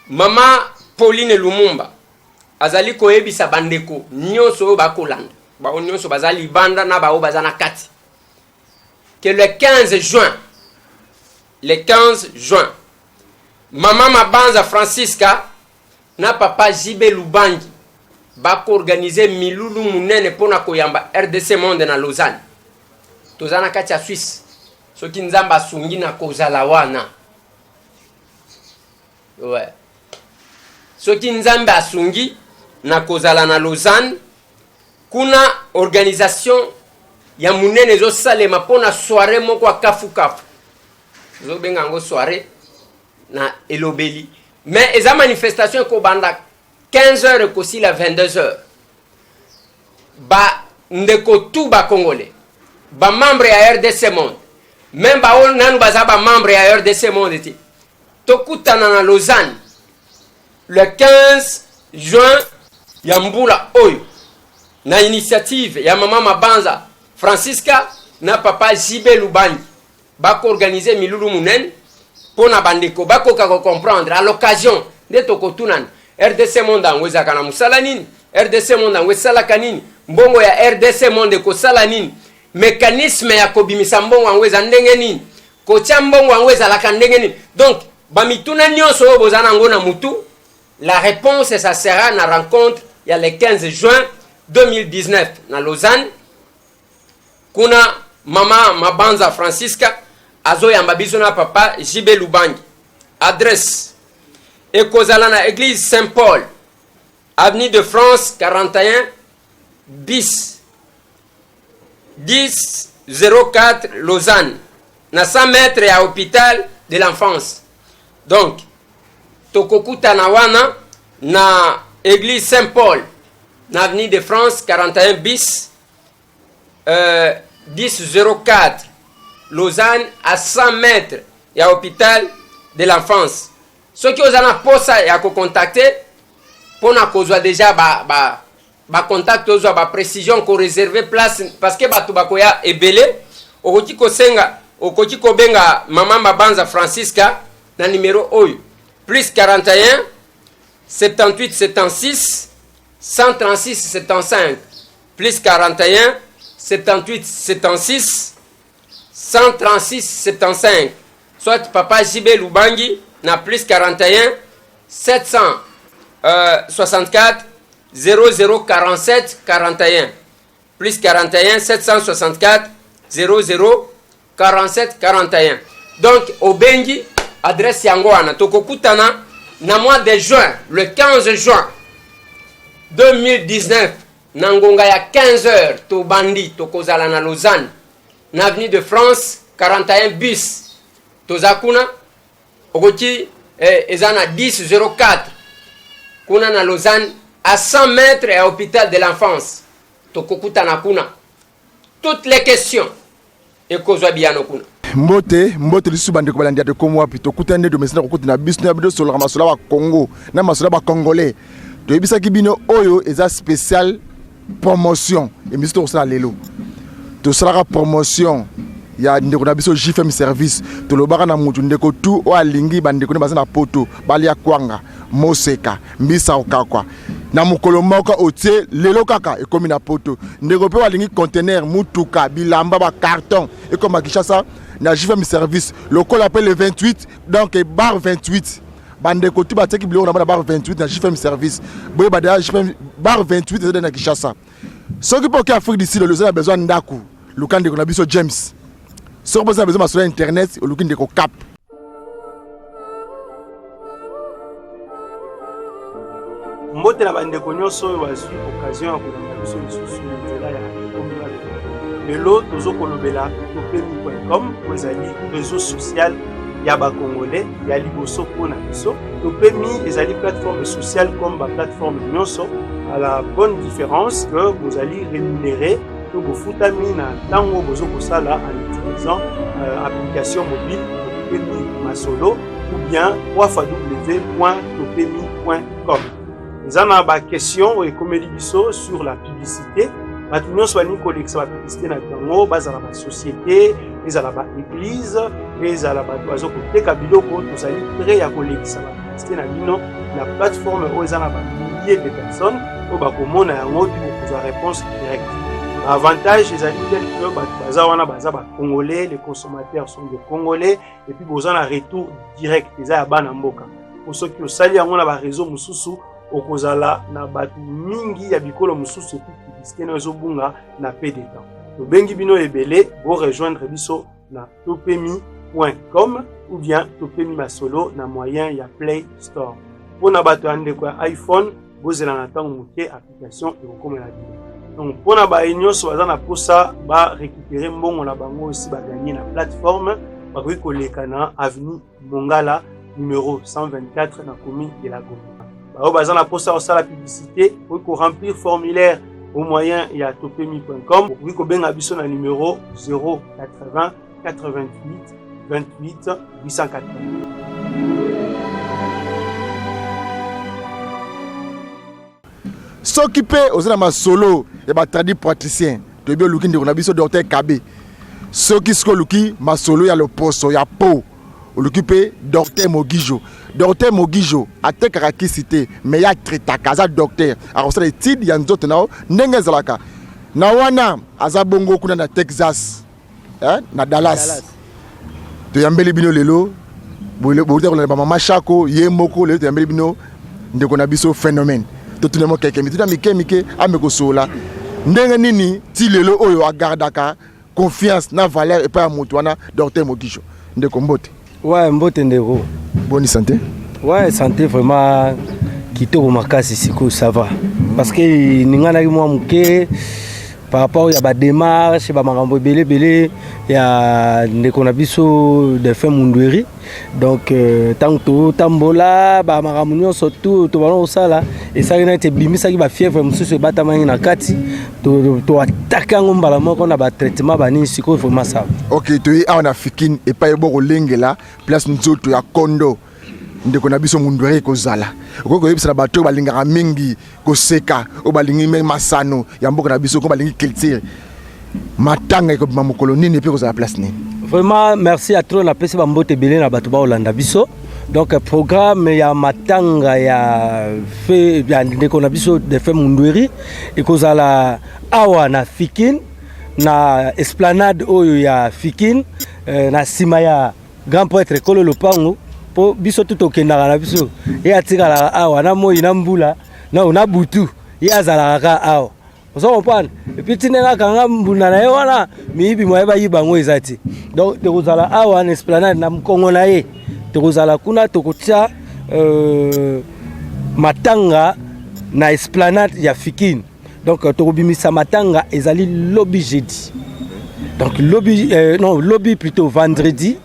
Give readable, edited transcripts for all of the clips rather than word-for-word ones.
Mama Pauline Lumumba azali koyebisa bandeko nyonso bakolanda ba nyonso bazali banda na ba bazana kati que le 15 juin Mama Mabanza Francisca na papa Jibe Lubangi bako organiser milulu munene pona koyamba RDC Monde na Lausanne tozana kati ya Suisse soki nzamba sungi na kozala wana ouais soki nzamba asungi na kozala na Lausanne kuna organisation ya munene zo salema pona soirée moko a kafu zo benga ngo soirée na elobeli mais eza manifestation ko banda 15h ko si la 22h ba ndeko tout ba congolais ba membre ya RDC Monde même ba on nanu baza ba membre ya RDC Monde ti tokutana na Lausanne le 15 juin ya mbula oyo na initiative ya Mama Mabanza Francisca na papa Jibe Lubangi bako organiser milulu munene pona bandeko bako kako comprendre à l'occasion de tokotunan RDC Monde angweza kana musala nini RDC Monde angweza kanini mbongo ya RDC Monde ko sala nini mécanisme ya kobimisa mbongo angweza ndenge nini ko tia mbongo angweza la ndenge nini donc bamituna nyonso bozana ngona mutu. La réponse ça sera na rencontre il y a le 15 juin 2019 na Lausanne kuna Mama Mabanza Francisca azo yamba biso na papa Jibe Lubangi. Adresse ekozala na église Saint-Paul avenue de France 41 bis 1004 Lausanne na 100 mètres ya hôpital de l'enfance. Donc tokokuta na wana na église Saint-Paul na avenue de France 41 bis 1004 Lausanne à 100 mètres ya hôpital de l'enfance. Ceux qui osana posa ya ko contacter pona kozwa déjà ba contact ozwa ba précision ko réserver place parce que batu bakoya ebele okoti ko senga okoti ko benga Mama Mabanza Francisca na numéro oyo plus 41 78 76 136 75 plus 41 78 76 136 75 soit papa Jibe Lubangi na plus 41 764 0047 41 plus 41 764 0047 41. Donc obengi adresse yango wana tokokutana na mois de juin le 15 juin 2019 na ngonga ya 15h to bandi tokozala na Lausanne na avenue de France 41 bis tozakuna okoti ezana 1004 kuna na Lausanne à 100 mètres à hôpital de l'enfance tokokutana kuna toutes les questions ekozwa biano kuna mbote lisu bande ko balandi de komo wapi tokutane do mesina ko kutina biso na bido solo masolo ba Congo na masolo ba congolais to yebisa kibino oyo eza spécial promotion et misto sala lelo to sala promotion ya ndeko na biso JFM service to lobaka na mutu ndeko tu o alingi bandeko ne bazana poto bali ya kwanga moseka mbisa okakwa na mukolo moka otie lelo kaka ekomi na poto ndeko pe walingi conteneur mutuka bilamba ba carton et comme Kinshasa na JFM service le col appelle le 28 donc bar 28 bandeko tu bateki bilo na bar 28 na JFM service boye bada JFM bar 28 de na Kinshasa ce qui peut que Afrique d'ici le a besoin ndaku lukande ko na biso James so besoin sur internet au lukinde ko cap mbote na bandeko nyonso oyo bazwi occasion ya kolanda biso lisusu nzela ya communauté lelo tozokolobela topemi.com po ezali réseau social ya bakongolais ya liboso mpona biso topemi ezali plateforme sociale comme baplateforme nyonso à la bonne différence que bozali rémunéré to bofutami na ntango bozokosala en utilisant application mobile topemi masolo ou bien www.topemi.com. Nous avons une question et comme biso sur la publicité. Maintenant, soit ni collecte la publicité na tango, base à la société, les à la église, les à la oiseau côté kabilo ko tozali prêt à collecter la publicité na bino la plateforme oyo eza na milliers de personnes oyo bakomona yango puis bokozwa réponse directe. Avantage ezali tel que bato baza wana baza bacongolais, les consommateurs sont des congolais et puis boza na retour direct eza ya bana mboka. Po soki osali yango na bareseau mosusu okozala na bato mingi ya bikolo mosusu epi publicité na ezobunga na peu de temps. Tobengi bino ebele bo rejoindre biso na topemi.com ou bien Topemi Masolo na moyen ya Play Store. Pour na bato ya ndeko ya iPhone bozela na ntango moke application ekokomela bino. Donc pour na ba nyonso baza na posa ba récupérer mbongo na bango aussi ba gagner na plateforme bakoki koleka na avenue Mongala numéro 124 na commune de la Gombe. Ba baza na posa au la publicité pour remplir formulaire au moyen ya topemi.com pour ko benga biso na numéro 080 88 28 880. S'occuper aux masolo et tradi praticien to bien luki ndiko na biso docteur Kabe soki sko luki masolo ya loposo ya po l'occuper docteur Mogijo atekaka kisite mais ya tritaka za docteur akosala étude ya nzoto nao ndenge zalaka na wana aza bongo kuna na Texas na Dallas to yambeli bino lelo bole na mama Shako ye moko lelo to yambeli bino ndeko na biso phénomène to tunemo keke mi tuta mike ameko sola ndenge nini ti lelo oyo agardaka confiance na valeur et pas moto wana docteur Mogijo ndeko mbote. Ouais, mbote ndeko. Bonne santé. Ouais, santé vraiment kitoko makasi siko ça va. Parce que ningana ki mwa muke par rapport ya ba démarche ba makambo belé ya ndeko na biso de fin mundweri. Donc tant to tambola ba makambo nyonso to bana osala et ça ina été bimisa ki ba fièvre mususu batama na kati to attaquer ngombala moko na ba traitement bani siko vraiment ça. OK, to yi ana fikin et pas yebo lengela place nzoto ya kondo ndeko na biso mundweri kozala. Okoko yebisa bato balingaka mingi koseka o balingi masano ya mboka na biso ko balingi culture matanga ko mamokolo nini pe kozala place nini. Vraiment merci à trop na pesi ba mbote belé na bato ba Olanda biso. Donc programme ya matanga ya fait ya ndeko na biso de fait mundweri e kozala awa na Fikin na esplanade oyo ya Fikin na sima ya grand prêtre Kolo Lopango po biso tout okendaka na biso e atikala awa na moyi na mbula na ona butu e azalaka awa ozo comprendre et puis tinenga kanga mbuna na ye wana miyibi moye ba yibango ezati donc te kozala awa na esplanade na mkongo na ye te kozala kuna tokotia matanga na esplanade ya Fikin donc tokobimisa matanga ezali lobby jeudi donc lobby plutôt vendredi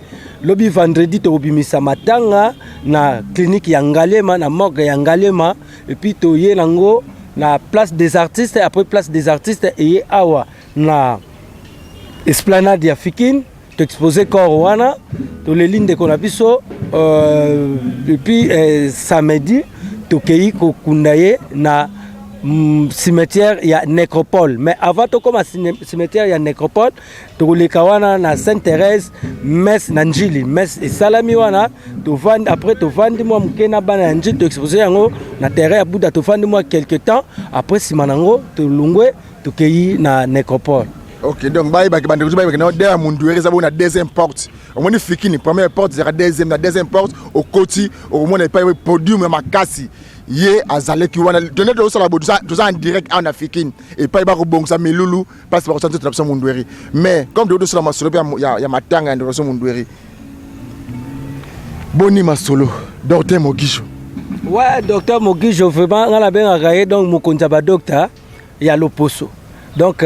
tokobimisa matanga na clinique ya Ngalema na morgue ya Ngalema et puis toye nango na place des artistes après place des artistes et awa na esplanade ya Fikin to exposer corps wana to les lignes de konabiso et puis samedi to kei ko kundaye na cimetière ya Nécropole. Mais avant to comme cimetière ya Nécropole to le kawana na Sainte-Thérèse messe na Njili messe et salami wana to vendre après to vendre moi mkena bana Njili to exposer yango na terrain ya Bouddha to vendre moi quelque temps après simanango to lungwe to kei na Nécropole. OK, donc baye ba bande kuzuba ba na der mundu ereza bona deuxième porte. Au moins Fikini première porte zera deuxième na deuxième porte au côté au moins pas podium makasi. Ye azaleki wana tenez to sala bodu ça en direct en Africaine et pas ba ko bongsa melulu parce que ba sentir traction mundweri mais comme de sala masolo ya matanga ndo so mundweri boni masolo docteur Mogijo. Ouais, docteur Mogijo vraiment ngala benga gaye donc mokonza ba docteur ya loposo donc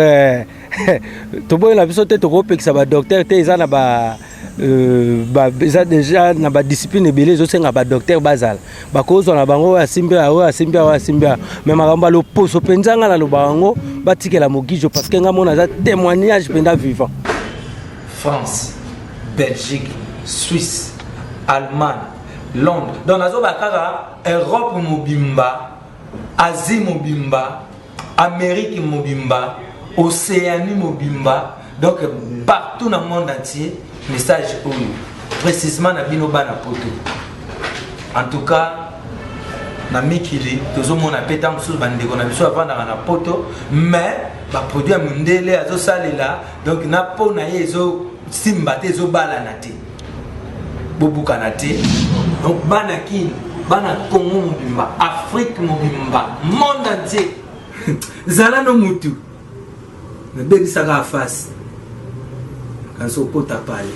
to boy la biso te to ko pekisa ba docteur te ezana ba déjà na ba discipline belé zo senga ba docteur bazal ba kozo na bango asimbia mais makamba lo poso penzanga na lo bango batikela Mogijo parce que ngamona za témoignage penda vivant. France, Belgique, Suisse, Allemagne, Londres. Donc nazo bakara Europe mobimba, Asie mobimba, Amérique mobimba, Océanie mobimba. Donc partout dans le monde entier message précisément na bino bana poto En tout cas, na mikili tozomona peta mosusu bandeko na biso avandaka na poto mais baproduit ya mondele azosalela donc na mpo na ye ezosimba te ezobalana te bobukana te donc bana kini bana Congo mobimba Afrique mobimba monde entier zala no mutu nabebisaka afasi kanso okota pale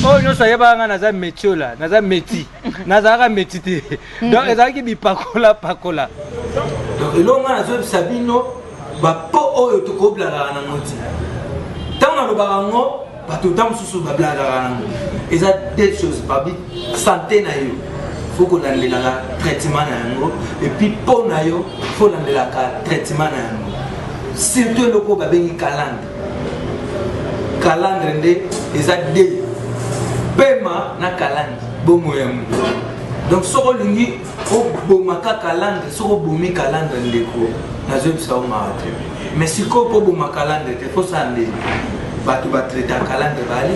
oyo nyonso ayebaka naza métier la naza métier nazalaka métier te donc ezalaki bipakola donc elonga nazoyebisa bino bapo oyo tokoblakaka nango ti ntango nalobaka ngo bato ta mosusu bablakaka nango eza deux choses babi santé na yo faut kolandelaka traitement na yango et puis po na yo faut landelaka traitement na yango surtout eloko babengi calandre nde eza de pema na calandre bomo ya moto donc soko olingi obomaka calandre soko obomi calandre ndeko nazoyebisa o mawa te mais sikoyo mpo oboma calandre te fo sala nde bato batraita calandre bali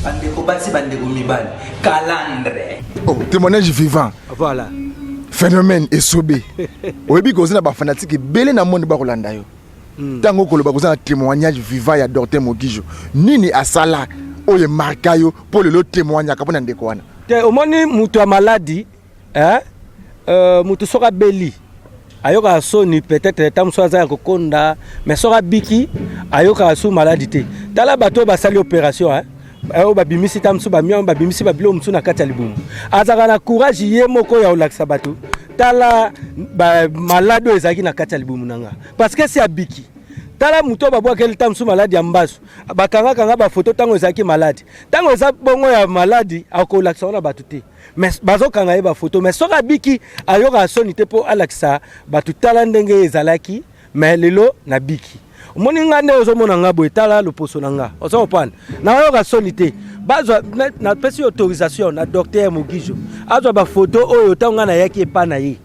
bandeko basi bandeko mibali calandre témoignage vivant voilà phénomène esobe oyebi koza na bafanatique ebele na monde bakolanda yo ntango okoloba koza na témoignage vivant ya Dr Mogijo nini asala oyo marka yo mpo lelo témoignaka mpo na ndeko wana te omoni mutu ya maladi mutu soka beli ayoka soni peut-être tam so aza kokonda mais soka biki ayoka su maladi te tala bato basali opération oyo babimisi ta mosusu bamia babimisi babilo mosusu na kati ya libumu azalaka na courage ye moko ya olakisa bato tala maladi oyo ezalaki na kati ya libumu na nga parce que si abiki tala moto babwakeli ta mosusu maladi ya mbasu bakangakanga bafoto ntango ezalaki maladi ntango eza bongo ya maladi akolakisa wana bato te mais bazokanga ye bafoto mais soki abiki ayoka soni te mpo alakisa bato tala ndenge ezalaki mais lelo na biki omoni nga nde ozomona nga boye tala loposo na nga ozomopana nayoka soni te bazwa napesi autorisation na Dr Mogijo azwa bafoto oyo ntango nga nayaki epa na ye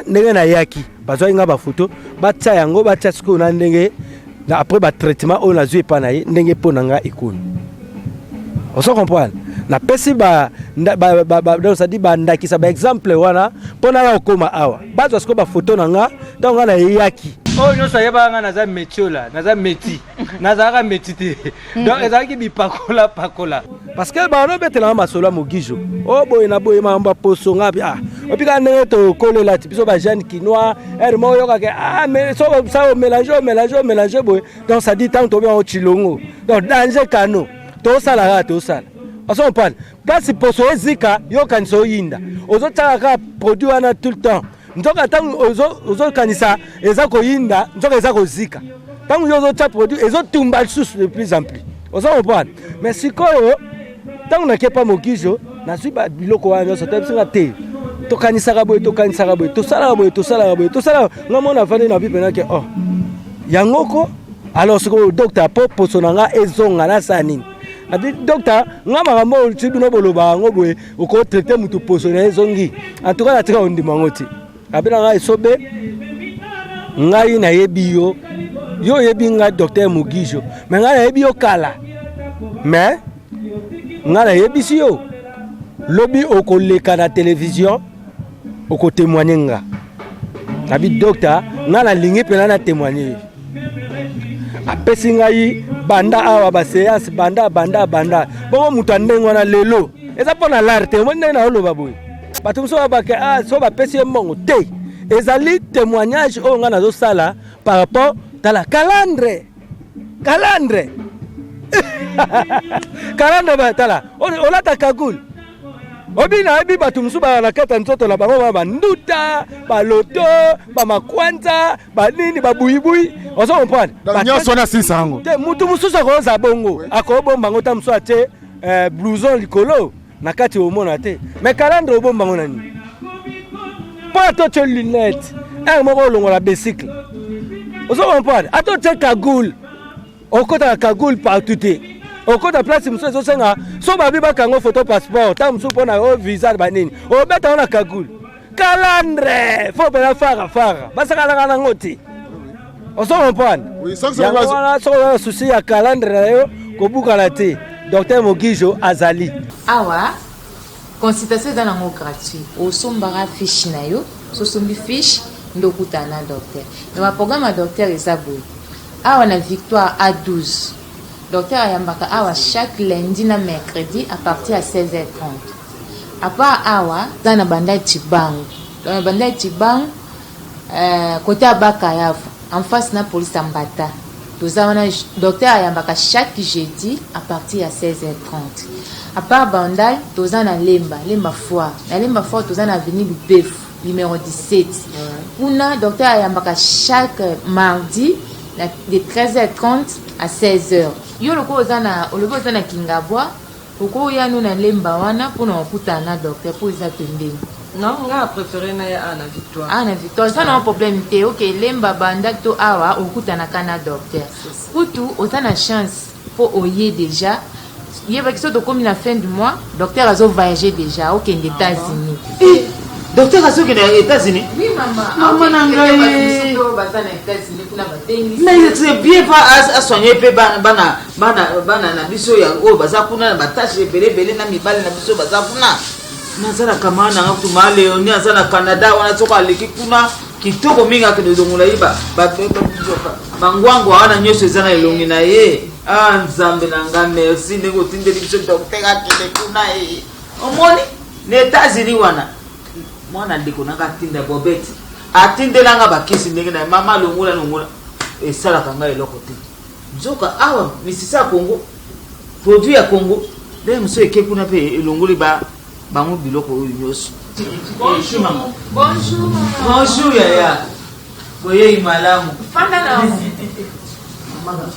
ndenge nayaki bazwaki nga bafoto batia yango batia sikoyo na ndenge après batraitement oyo nazwi epa na ye ndenge mpo na nga ekoni ozokomprendre napesi sadi bandakisa baexemple wana mpo na ya okoma awa bazwa sikoyo bafoto na nga ntango nga nayaki oyo nyonso ayebaka nga naza métier la naza métier nazalaka métier te donc ezalaki bipakola parce que banobetela masolo ya Mogijo oyo boye na boye mambo poso ngapi opika ndenge tokolela ti biso bajeune kinois mo oyokake mais so ça mélange boye donc ça dit tant tobia o chilongo donc danger kano tosala osomopana place poso ezika yokanisa oyinda ozotalaka produit wana tout le temps nzoka tangu ozokanisa eza koyinda nzoka eza kozika tangu yo ozotya produit ezotumba lisusu de plus en plus ozomopana mais sikoyo tangu nakepa Mogijo nazwi biloko wana nyonso toyebisinga te tokanisaka boye tosalaka boye nga mona afandi na bi penake yangoko alors sikoyo docteur po poso na nga ezonga nasala nini nabi docteur nga makambo oyo bino bolobaka yango boye okotraite mutu poso na ezongi en tout cas natika ondima yango te abina nga esobe ngai nayebi yo oyebi nga Dr Mogijo mais ngai nayebi yo kala mais ngai nayebisi yo lobi okoleka na télévision okotémoigne nga nabi docteur ngai nalingi mpena na témoigne apesi ngai banda awa baséance banda bongo mutu andenge wana lelo eza mpo na lare te omoni ndenge na oloba boye bato mosusu babake so bapesi ye mbongo te ezali témoignage oyo ngai nazosala par rapport tala calandre tala olata kagule obina oyebi bato mosusu na kati ya nzoto na bango banduta baloto bamakwanza banini babuyibuyi ozokomprendre nyonso wana silisa yango te mutu mosusu akoyoza bongo akobomba yango ta mosusu atie blouson likolo na kati omona te mais calandre obomba yango na nini mpo atotye lunette moko olongola bicycle ozokomprendre atotye kagule okotaka kagule partout te okota place mosusu ezosenga so babi bakango photo passeport ta mosusu mpo na visa banini obeta yango na kagule calandre fo mpena fara basakalaka nango te ozo comprendre Oui, ça c'est yango wana soko oza souci ya calendre na yo kobukana te docteur Mogijo azali awa consultation eza nango gratuit osombaka fiche na yo sosombi fiche ndokutana na docteur me baprogramme ya docteur eza boye awa na Victoire A12 docteur ayambaka awa chaque lundi na mercredi à partir ya 16h30 à part awa za na banda ya Tibango na banda ya Tibango côté ya Bakayavu en face na police ya Mbata toza wana docteur ayambaka chaque jeudi à partir ya 16h30 à part Bandal toza na Lemba Foire na Lemba Foire toza na avenue Lubefu numéro 17 kuna docteur ayambaka chaque mardi de 13h30 à 16h yo loko oza na Kingabwa oko ya no na Lemba wana pona okutana na docteur po eza pembeni non nga préféré na ya Ana Victoire Ana Victoire ça n'a problème te OK Lemba banda to awa okutana kana docteur kutu oza na chance po oye déjà il va que ça comme la fin du mois docteur azo voyager déjà au États-Unis docteur azo ke na États-Unis oui maman maman nanga mais c'est bien pas à soigner pe bana na biso ya o baza kuna ba tâche belé na mibale na biso baza kuna nazala kama na ngatu male oni azala Canada wana toko aleki kuna kitoko minga ke dozongula iba bangwango wana nyoso ezana elongi na ye nzambe na nga merci ndeko tindeli biso docteur akele kuna omoni na États-Unis wana mwana ndeko nanga tinda bobeti atindelanga bakisi ndenge na mama longola esala kanga eloko te nzoka awa misisa Congo produit ya Congo nde muso eke kuna pe elongoli bango biloko oyo nyonso bonjour maman bonjour yaya boye imalamu fanda na mama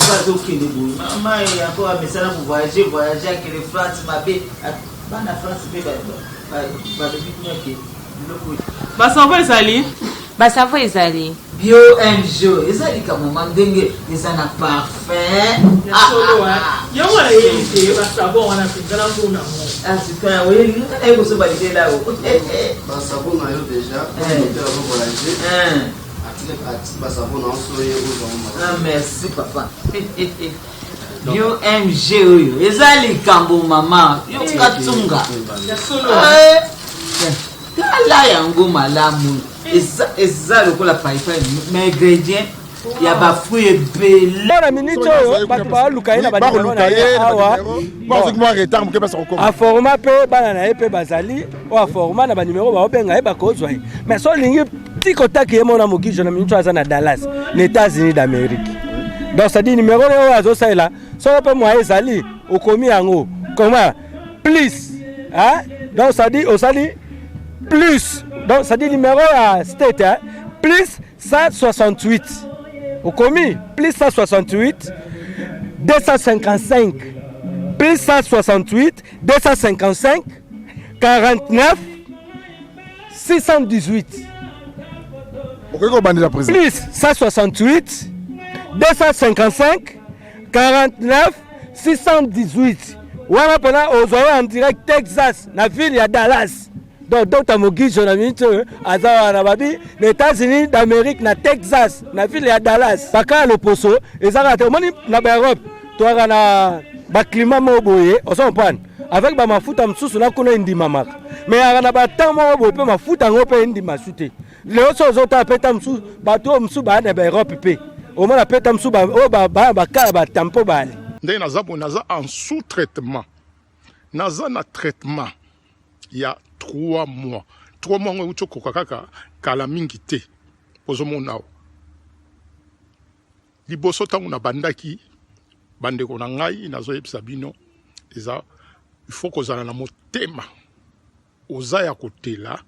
bazokende boye mama yako amesala pour voyager avec les France mabe bana France pe ba de basavo ezali bio enjo ezali kama mandenge ezana parfait yango na yeye basavo wana pindana kuna asika wewe ngana yego so balide lao basavo na yo déjà docteur va voyager basavo na so yego merci papa bio MG oyo ezali kambo mama yo katunga kala yango malamu eza lokola paipai mais ingrédient ya bafruit ebele na minute oyo bato baluka ye na banimero na ye awa aforma mpe bana na ye mpe bazali oyo aforma na banimero baobenga ye bakozwa ye mais so olingi tikotaki ye mona Mogijo na minute oyo aza na Dallas na États-Unis d'Amérique donc cedi nimero oyo azosalela soko mpe mwa ezali okomi yango comment plus donc cedi osali plus donc ça dit numéro à state plus 168 au commis plus 168 255 plus 168 255 49 618 plus 168 255 49 618 wana pena ozoyo en direct Texas na ville ya Dallas. Donc Dr Mogijo na minute aza na babi les États-Unis d'Amérique na Texas na ville ya Dallas baka loposo ezaka te moni na Europe to na ba climat mo boye on comprend avec ba mafuta msusu na kuna ndima maka mais aga na ba temps mo boye pe mafuta ngope ndima sute leo so zota peta msusu bato msusu ba na Europe pe au moins peta msusu ba ka ba tampo bali ndenge naza en sous-traitement naza na traitement ya 3 mois. 3 mois ngo ucho kokaka kala mingi te. Pozomona. Liboso tangu na bandaki bandeko na ngai nazo yebisa bino eza il faut kozala na motema. Oza ya kotela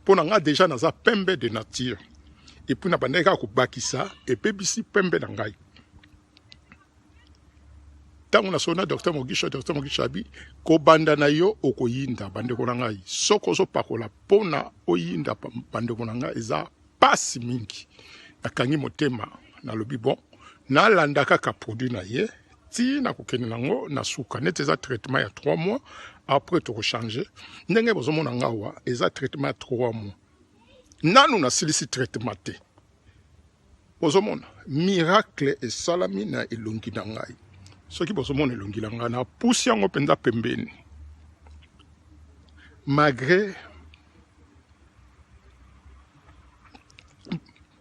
pona nga déjà naza pembe de nature. Et puis na bandeka ko bakisa et pebisi pembe na ngai. Tangu na sona docteur Mogijo abi ko banda na yo okoyinda bandeko na ngai soko zo pakola pona oyinda bandeko na ngai eza pasi mingi akangi motema na lobi bon na landa kaka produit na ye ti na kokene nango na suka net eza traitement ya 3 mois après to changer ndenge bozomona ngawa, eza traitement 3 mois. Nanu na silisi traitement te. bozomona miracle esalami na elongi na ngai soki bozomona elongi na ngai na pusi yango mpenza pembeni malgré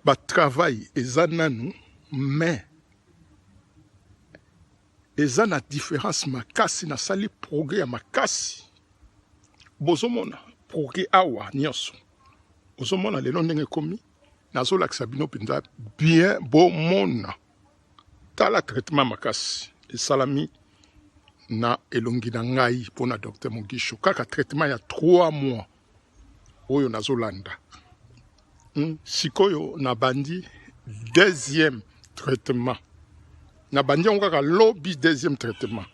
batravail eza nanu mais eza na différence makasi nasali progrès ya makasi bozomona progrès awa nyonso bozomona lelo ndenge ekomi nazolakisa bino mpenza bien bomona tala traitement makasi esalami na elongi na ngai mpona Dr Mugisho kaka traitement ya 3 mois oyo nazolanda sikoyo na bandi deuxième traitement na bandi yango kaka lobi deuxième traitement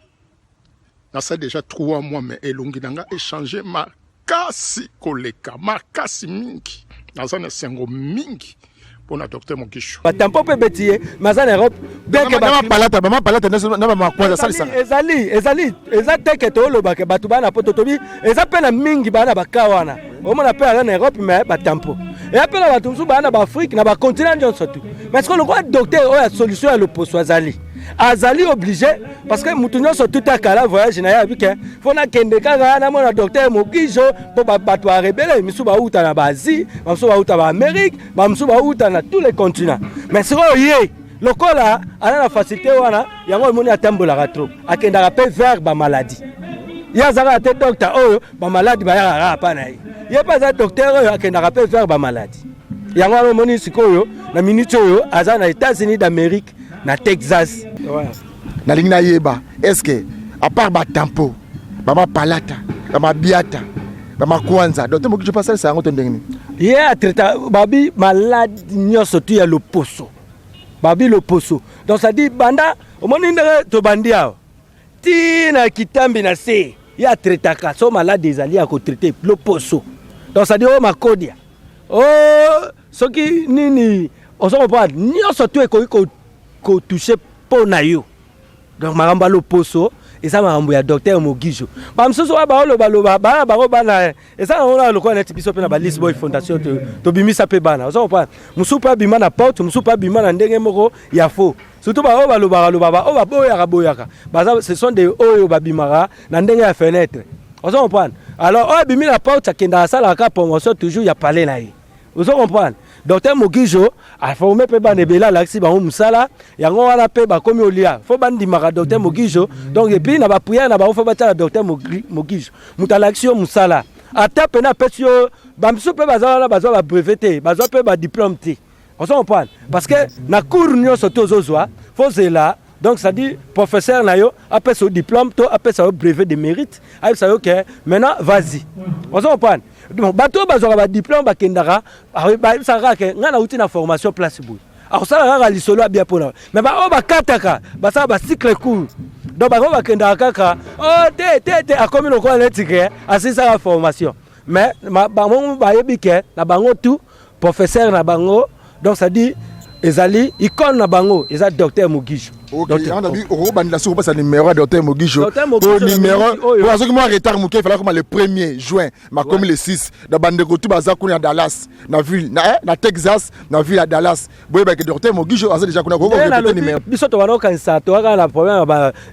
nasa déjà 3 mois mais elongi na nga échangé makasi koleka makasi mingi naza na sengo mingi mpona Dr Mugisho batampo mpe betie maza na Europe bamapalata na bamakwanza salisaka eza teke toolobaka bato bana poto tobi eza mpe na mingi bana baka wana omona mpe aza na Europe me batampo eya mpe na bato mosusu bana baafrike na bacontinent nyonso tu mais sikoyo lokola docteur oyo ya solution ya loposo azali obligé parce que mutu nyonso tout akala voyage na ye abike fo nakende kaka namona docteur Mugisho mpo bato barebele misu bauta na baasie bamosusu bauta baamérique bamosusu bauta na tous les continents mais sikoyo ye lokola aza na facilité wana yango emoni atambolaka trop akendaka mpe vers bamaladi ye azalaka te docteur oyo bamaladi bayaka kaka pa na ye ye mpe aza docteur oyo akendaka mpe vers bamaladi yango wana omoni sikoyo na minute oyo aza na États-Unis d'Amérique na Texas nalingi nayeba est-ce que à part batampo bamapalata bamabiata bamakwanza Dr Mugisho pasalisa yango to ndenge nini ye atraita babi malade nyonso tu ya loposo babi loposo donc ça dit banda omoni ndenge tobandi awa tina kitambi na se ye atraitaka so malade ezali ya kotraite loposo donc ça dit o makodia o soki nini ozokomprendre nyonso tu ekoki kotouche mpo na yo donc makambo ya loposo eza makambo ya Dr Mugisho bamosusu oyo baolobaloba bana bango bana eza nango na lokola neti biso mpe na balisboy fondation tobimisa mpe bana ozokomprendre mosusu mpe abima na porte mosusu mpe abima na ndenge moko ya faux surtout baoyo balobaka oyo baboyaka baza ce sont des oyo babimaka na ndenge ya fenêtre ozokomprendre alors oyo abimi na porte akendaka asalaka promotion toujours ya pale na ye ozokomprendre Dr Mugisho aforme pe bana ebela laksi bango musala yango wana pe bakomi olia fo bandimaka Dr Mugisho donc epi na baprière na bango fo batala Dr Mugisho mutalaksi yo musala ata pe na pesi yo bamsu pe bazala bazwa ba breveté bazwa pe ba diplôme te on s'en comprend parce que na cours nyonso to zozwa fo zela donc ça dit professeur na yo après ce diplôme to après ça brevet de mérite avec ça OK maintenant vas-y on s'en comprend donc bato bazora ba diplôme bakendaka ba saka ke ngana uti na formation place boy alors ça la lisolo bien pona mais ba o bakataka ba ça ba cycle court donc ba bakendaka kaka oh te a comme ko netike asisa la formation mais ba mo ba yebike na bango tout professeur na bango donc ça dit ezali icône na bango eza Dr Mugisho. OK, on a vu Robanda sur passe numéro Dr Mugisho. Au numéro parce que moi retard muke il fallait comme le 1er juin, ma comme le 6 da bande ko tu baza kuna Dallas na ville na Texas na ville à Dallas. Boye ba que Dr Mugisho a déjà kuna ko répéter numéro. Biso to wana kanisa to aka la problème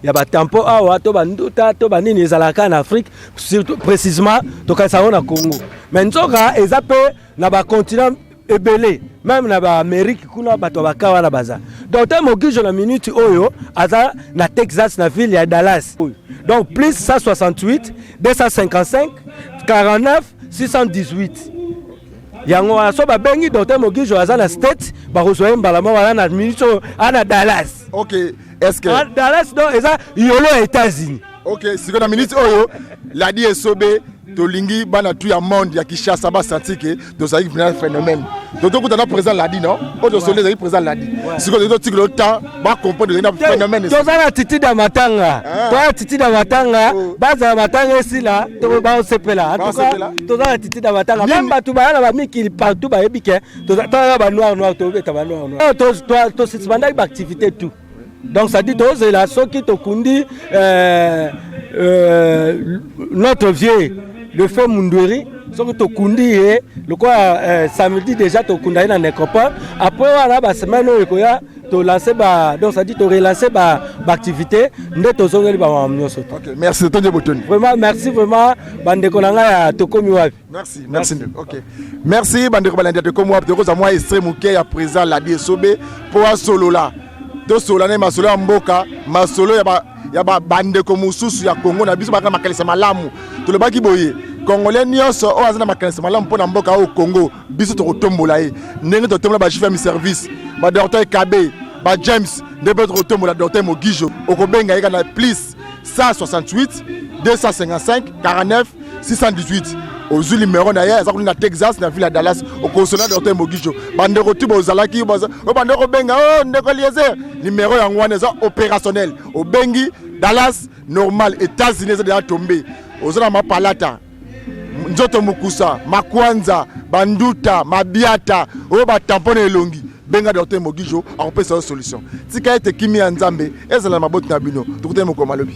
ya ba tempo awa to banduta to banini ezalaka en Afrique surtout précisément to kanisa na Congo. Mais nzoka ezape na ba continent ebele même na ba Amérique kuna bato bakawa na baza Dr Mugisho na minute oyo aza na Texas na ville ya Dallas donc plus 168 255 49 618 yango so ba bengi Dr Mugisho aza na state ba rejoindre mbalama wala na minute ana Dallas. OK, est-ce que Dallas donc eza yolo États-Unis. OK, si na minute oyo la di esobe tolingi bana tu ya monde ya Kinshasa ba sentir que dozali venir phénomène donc tout est présent là dit non autre soleil est présent là dit si que tout le temps ba comprendre le phénomène tozana titi da matanga toi titi da matanga baza matanga ici là to ba sepela en tout cas tozana titi da matanga même ba tu ba na ba miki partout ba ebike tozana ba noir to beta ba noir to suspendre ba activité tout donc ça dit tous là ceux qui te kundi notre vieux le fait Mundori soki tokundi ye lokola samedi déjà tokunda ye na nécropole après wana basemaine oyo ekoya tolancer donc ça dit to relancer activité nde tozongeli bamama nyonso. OK, merci Tonje Botoni. Vraiment merci vraiment bandeko na ngai ya tokomi wapi. Merci. OK. Merci bandeko balandi tokomi wapi tokoza moi extrait muke ya président la DSOB pour solo là. To solo na masolo ya mboka, masolo ya bandeko mususu ya Congo na biso baka makalisa malamu. Tolobaki boye. Congolais nyonso o azana makalisa malamu mpona mboka au Congo biso tokotombola ye. Ndenge totombola ba chef mi service, ba docteur Kabe, ba James, ndebe tokotombola docteur Mogijo. Okobenga yeka na plus 168 255 49 618. Ozu numéro na ya na Texas na ville ya Dallas okosona docteur Mogijo. Bandeko tuba ozalaki bandeko benga ndeko Eliezer. Numéro ya ngwana za opérationnel. Obengi Dallas normal États-Unis za déjà tombé. Ozona mapalata. Nzoto Mukusa, Makwanza, Banduta, Mabiata, oyo ba tampone elongi. Benga docteur Mogijo akopesa solution. Tika ete kimi ya Nzambe ezala maboti na bino. Tukutemo ko malobi.